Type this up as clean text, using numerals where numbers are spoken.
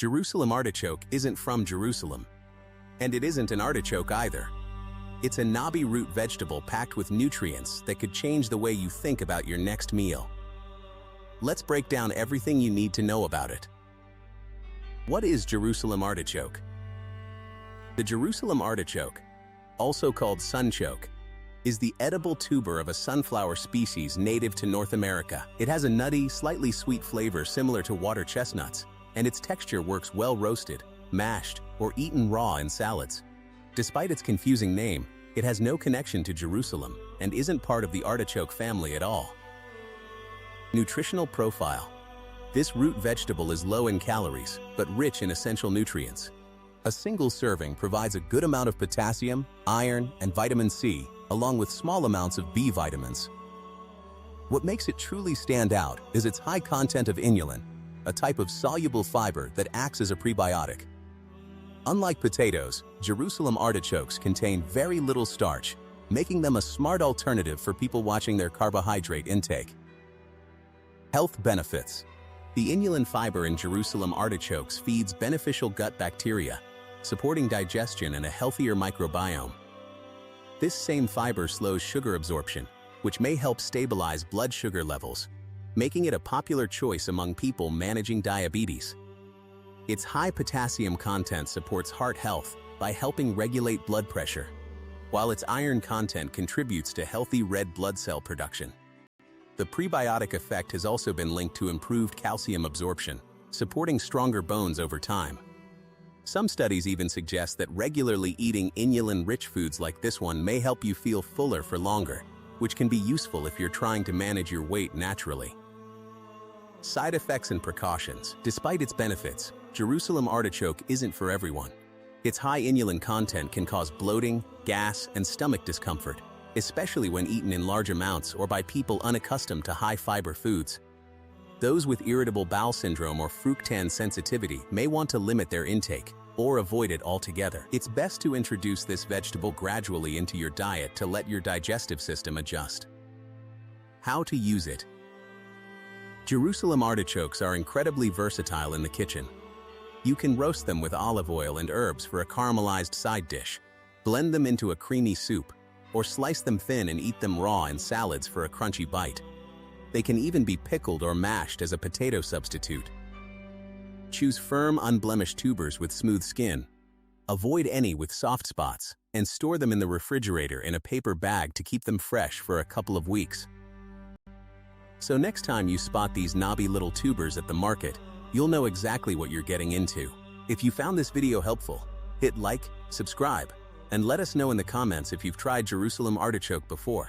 Jerusalem artichoke isn't from Jerusalem. And it isn't an artichoke either. It's a knobby root vegetable packed with nutrients that could change the way you think about your next meal. Let's break down everything you need to know about it. What is Jerusalem artichoke? The Jerusalem artichoke, also called sunchoke, is the edible tuber of a sunflower species native to North America. It has a nutty, slightly sweet flavor similar to water chestnuts, and its texture works well roasted, mashed, or eaten raw in salads. Despite its confusing name, it has no connection to Jerusalem and isn't part of the artichoke family at all. Nutritional profile. This root vegetable is low in calories, but rich in essential nutrients. A single serving provides a good amount of potassium, iron, and vitamin C, along with small amounts of B vitamins. What makes it truly stand out is its high content of inulin, a type of soluble fiber that acts as a prebiotic. Unlike potatoes, Jerusalem artichokes contain very little starch, making them a smart alternative for people watching their carbohydrate intake. Health benefits. The inulin fiber in Jerusalem artichokes feeds beneficial gut bacteria, supporting digestion and a healthier microbiome. This same fiber slows sugar absorption, which may help stabilize blood sugar levels, making it a popular choice among people managing diabetes. Its high potassium content supports heart health by helping regulate blood pressure, while its iron content contributes to healthy red blood cell production. The prebiotic effect has also been linked to improved calcium absorption, supporting stronger bones over time. Some studies even suggest that regularly eating inulin-rich foods like this one may help you feel fuller for longer, which can be useful if you're trying to manage your weight naturally. Side effects and precautions. Despite its benefits, Jerusalem artichoke isn't for everyone. Its high inulin content can cause bloating, gas, and stomach discomfort, especially when eaten in large amounts or by people unaccustomed to high-fiber foods. Those with irritable bowel syndrome or fructan sensitivity may want to limit their intake or avoid it altogether. It's best to introduce this vegetable gradually into your diet to let your digestive system adjust. How to use it. Jerusalem artichokes are incredibly versatile in the kitchen. You can roast them with olive oil and herbs for a caramelized side dish, blend them into a creamy soup, or slice them thin and eat them raw in salads for a crunchy bite. They can even be pickled or mashed as a potato substitute. Choose firm, unblemished tubers with smooth skin. Avoid any with soft spots, and store them in the refrigerator in a paper bag to keep them fresh for a couple of weeks. So next time you spot these knobby little tubers at the market, you'll know exactly what you're getting into. If you found this video helpful, hit like, subscribe, and let us know in the comments if you've tried Jerusalem artichoke before.